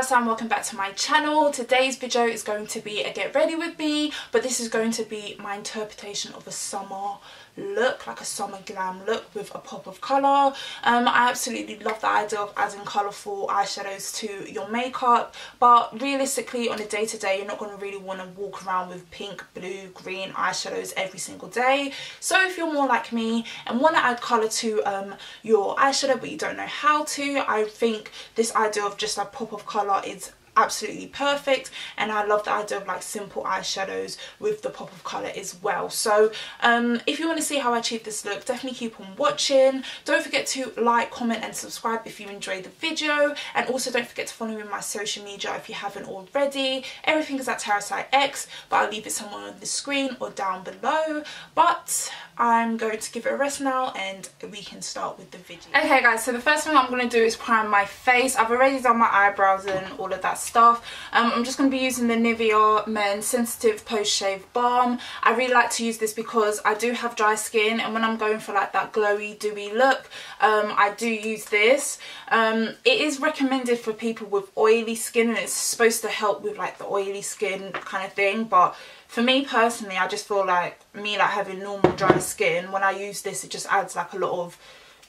Tarisai and welcome back to my channel. Today's video is going to be a get ready with me, but this is going to be my interpretation of a summer look, like a summer glam look with a pop of colour. I absolutely love the idea of adding colourful eyeshadows to your makeup, but realistically on a day-to-day you're not going to really want to walk around with pink, blue, green eyeshadows every single day. So if you're more like me and want to add colour to your eyeshadow but you don't know how to, I think this idea of just a pop of colour is absolutely perfect, and I love the idea of like simple eyeshadows with the pop of colour as well. So if you want to see how I achieve this look, definitely keep on watching. Don't forget to like, comment and subscribe if you enjoyed the video, and also don't forget to follow me on my social media if you haven't already. Everything is at Tarisai X, but I'll leave it somewhere on the screen or down below. But I'm going to give it a rest now and we can start with the video. Okay guys, so the first thing I'm going to do is prime my face. I've already done my eyebrows and all of that stuff. I'm just going to be using the Nivea Men Sensitive Post Shave Balm. I really like to use this because I do have dry skin, and when I'm going for like that glowy dewy look, I do use this. It is recommended for people with oily skin, and it's supposed to help with like the oily skin kind of thing, but for me personally, I just feel like having normal dry skin, when I use this it just adds like a lot of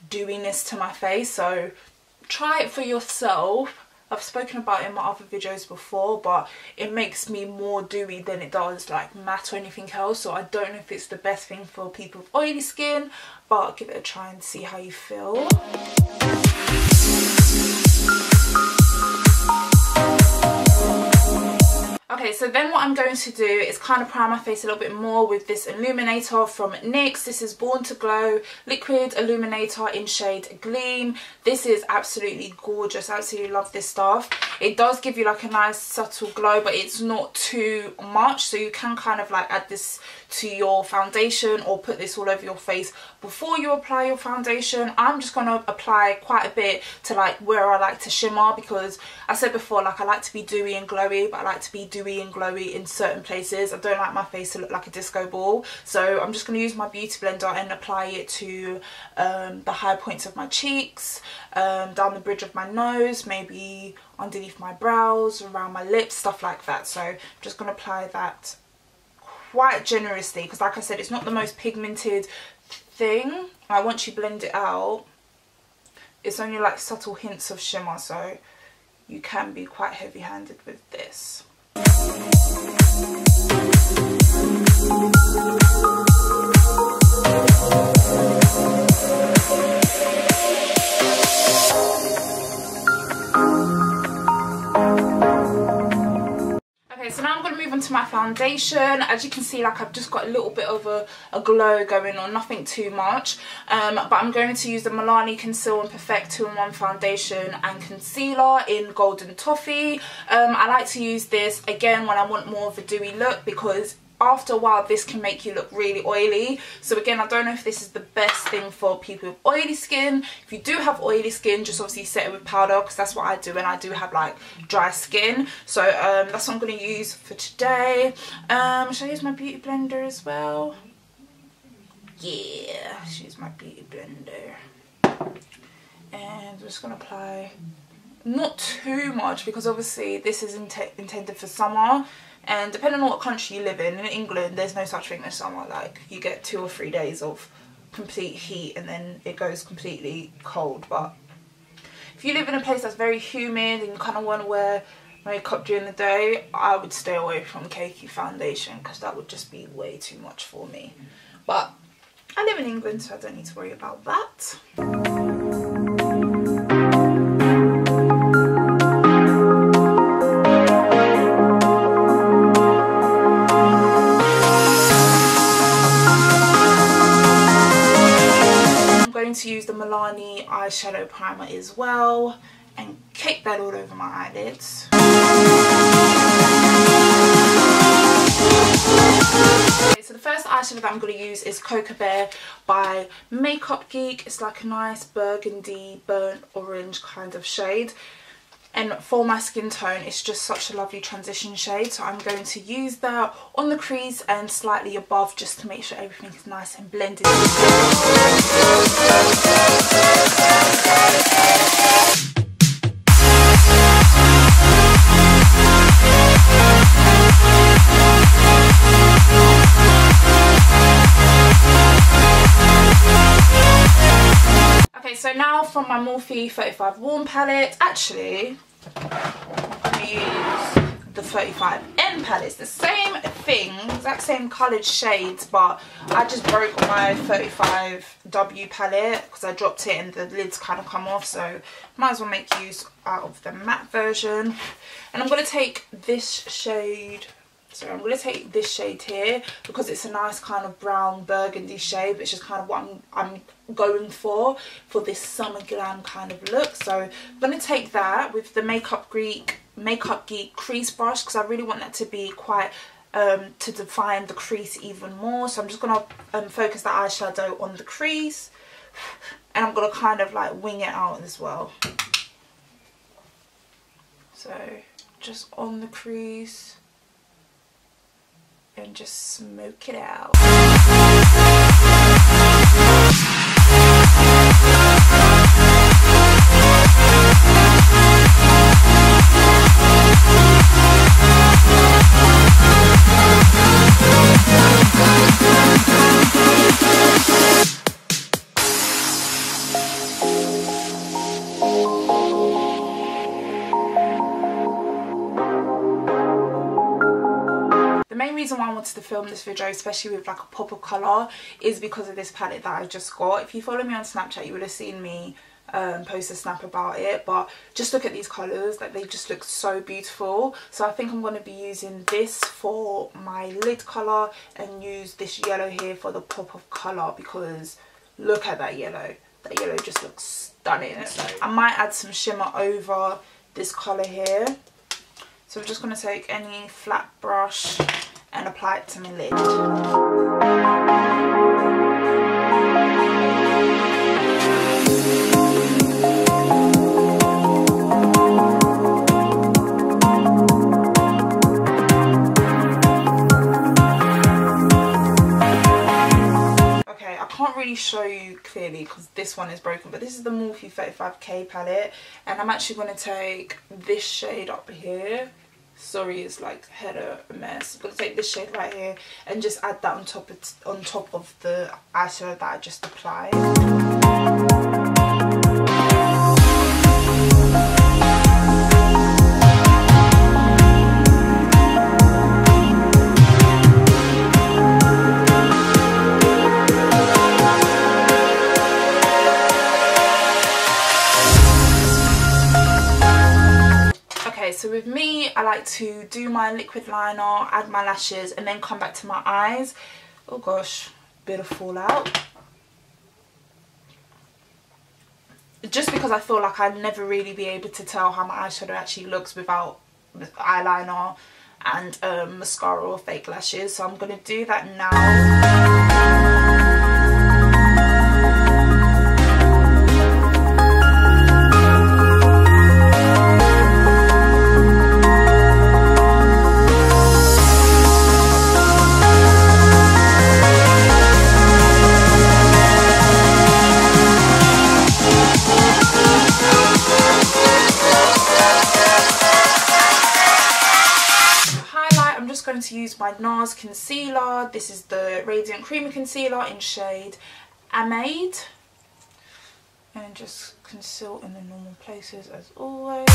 dewiness to my face. So try it for yourself. I've spoken about it in my other videos before, but it makes me more dewy than it does like matte or anything else. So I don't know if it's the best thing for people with oily skin, but give it a try and see how you feel. Okay, so then what I'm going to do is kind of prime my face a little bit more with this Illuminator from NYX. This is Born to Glow Liquid Illuminator in shade Gleam. This is absolutely gorgeous. I absolutely love this stuff. It does give you like a nice subtle glow, but it's not too much, so you can kind of like add this to your foundation or put this all over your face before you apply your foundation. I'm just going to apply quite a bit to like where I like to shimmer, because I said before, like I like to be dewy and glowy, but I like to be dewy and glowy in certain places. I don't like my face to look like a disco ball, so I'm just going to use my beauty blender and apply it to the high points of my cheeks, down the bridge of my nose, maybe underneath my brows, around my lips, stuff like that. So I'm just going to apply that quite generously, because like I said, it's not the most pigmented thing. Like once you blend it out, it's only like subtle hints of shimmer, so you can be quite heavy-handed with this. So now I'm going to move on to my foundation. As you can see, like I've just got a little bit of a glow going on, nothing too much, but I'm going to use the Milani Conceal and Perfect 2-in-1 foundation and concealer in Golden Toffee. I like to use this again when I want more of a dewy look, because after a while this can make you look really oily. So again, I don't know if this is the best thing for people with oily skin. If you do have oily skin, just obviously set it with powder, because that's what I do, and I do have like dry skin. So that's what I'm going to use for today. Should I use my beauty blender as well? Yeah, let's use my beauty blender. And I'm just going to apply not too much, because obviously this is intended for summer. And depending on what country you live in England, there's no such thing as summer. Like you get 2 or 3 days of complete heat and then it goes completely cold. But if you live in a place that's very humid and you kind of want to wear makeup during the day, I would stay away from cakey foundation, because that would just be way too much for me. But I live in England, so I don't need to worry about that. To use the Milani Eyeshadow Primer as well and cake that all over my eyelids. Okay, so the first eyeshadow that I'm going to use is Cocoa Bear by Makeup Geek. It's like a nice burgundy, burnt orange kind of shade. And for my skin tone, it's just such a lovely transition shade. So I'm going to use that on the crease and slightly above, just to make sure everything is nice and blended. from my Morphe 35 Warm palette. Actually, I'm going to use the 35M palette. It's the same thing, exact same coloured shades, but I just broke my 35W palette because I dropped it and the lids kind of come off, so might as well make use out of the matte version. And I'm going to take this shade. So I'm going to take this shade here because it's a nice kind of brown burgundy shade, which is kind of what I'm going for this summer glam kind of look. So I'm going to take that with the Makeup Geek crease brush because I really want that to be quite to define the crease even more. So I'm just going to focus the eyeshadow on the crease, and I'm going to kind of like wing it out as well. So just on the crease and just smoke it out. Reason why I wanted to film this video, especially with like a pop of colour, is because of this palette that I just got. If you follow me on Snapchat, you would have seen me post a snap about it, but just look at these colours, like they just look so beautiful. So I think I'm going to be using this for my lid colour and use this yellow here for the pop of colour, because look at that yellow just looks stunning. So I might add some shimmer over this colour here. So we're just going to take any flat brush and apply it to my lid. Okay, I can't really show you clearly because this one is broken, but this is the Morphe 35K palette, and I'm actually going to take this shade up here. Sorry, it's like header a mess. I'm going to take this shade right here and just add that on top of the eyeshadow that I just applied. So with me, I like to do my liquid liner, add my lashes, and then come back to my eyes. Oh gosh, bit of fallout. Just because I feel like I'd never really be able to tell how my eyeshadow actually looks without eyeliner and mascara or fake lashes. So I'm going to do that now. To use my Nars Concealer. This is the Radiant Creamy Concealer in shade Amande, and just conceal in the normal places as always.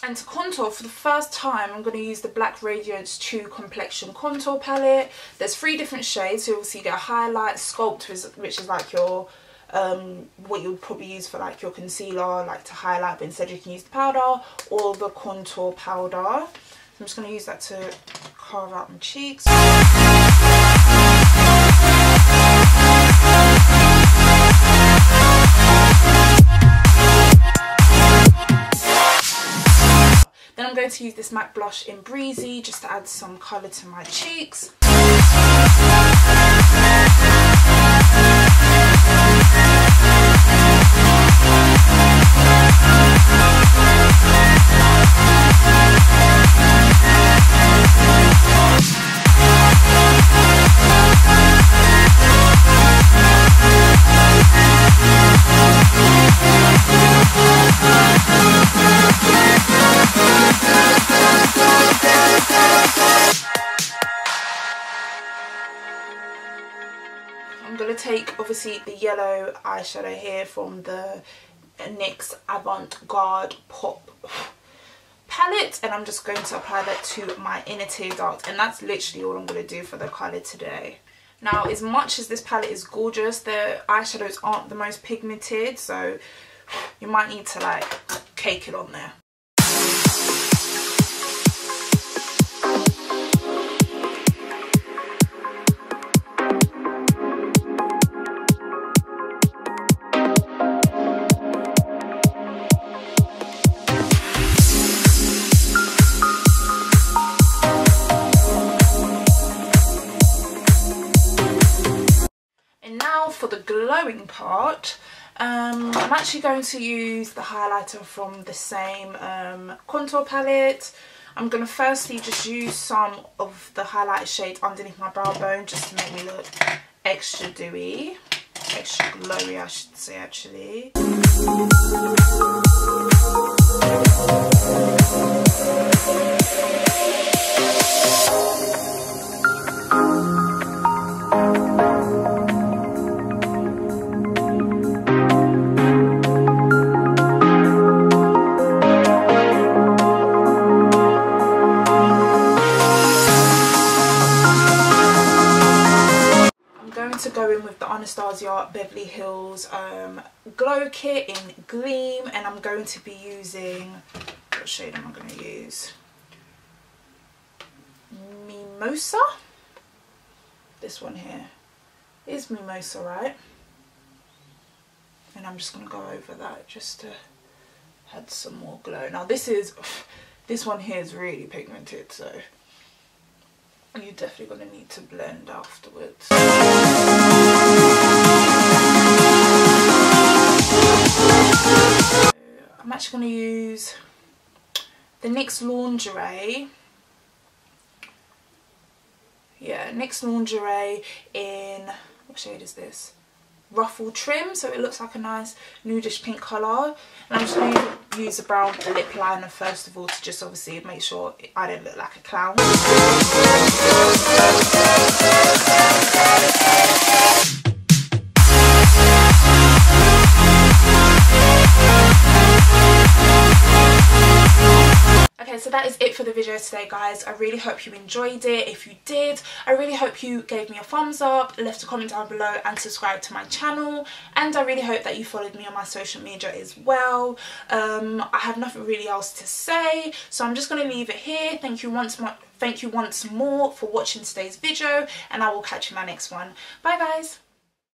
And to contour, for the first time, I'm going to use the Black Radiance 2 Complexion Contour Palette. There's 3 different shades, so obviously you get a highlight, sculpt, which is like your, what you would probably use for like your concealer, like to highlight, but instead you can use the powder, or the contour powder. So I'm just going to use that to carve out my cheeks. Then I'm going to use this MAC blush in Breezy just to add some colour to my cheeks. obviously the yellow eyeshadow here from the NYX Avant Pop Palette, and I'm just going to apply that to my inner tear duct, and that's literally all I'm going to do for the colour today. Now, as much as this palette is gorgeous, the eyeshadows aren't the most pigmented, so you might need to like cake it on there. For the glowing part, I'm actually going to use the highlighter from the same contour palette. I'm going to firstly just use some of the highlighter shade underneath my brow bone just to make me look extra dewy, extra glowy I should say actually. To go in with the Anastasia Beverly Hills Glow Kit in Gleam, and I'm going to be using, what shade am I going to use? Mimosa? This one here is Mimosa, right? And I'm just going to go over that just to add some more glow. Now this one here is really pigmented, so you're definitely going to need to blend afterwards. I'm actually going to use the NYX Lingerie. Yeah, NYX Lingerie in, what shade is this? Ruffled Trim, so it looks like a nice nudish pink colour. And I'm just going to use a brown lip liner first of all to just obviously make sure I don't look like a clown. Okay, so that is it for the video today, guys. I really hope you enjoyed it. If you did, I really hope you gave me a thumbs up, left a comment down below and subscribed to my channel. And I really hope that you followed me on my social media as well. I have nothing really else to say, so I'm just going to leave it here. Thank you once more for watching today's video, and I will catch you in my next one. Bye, guys.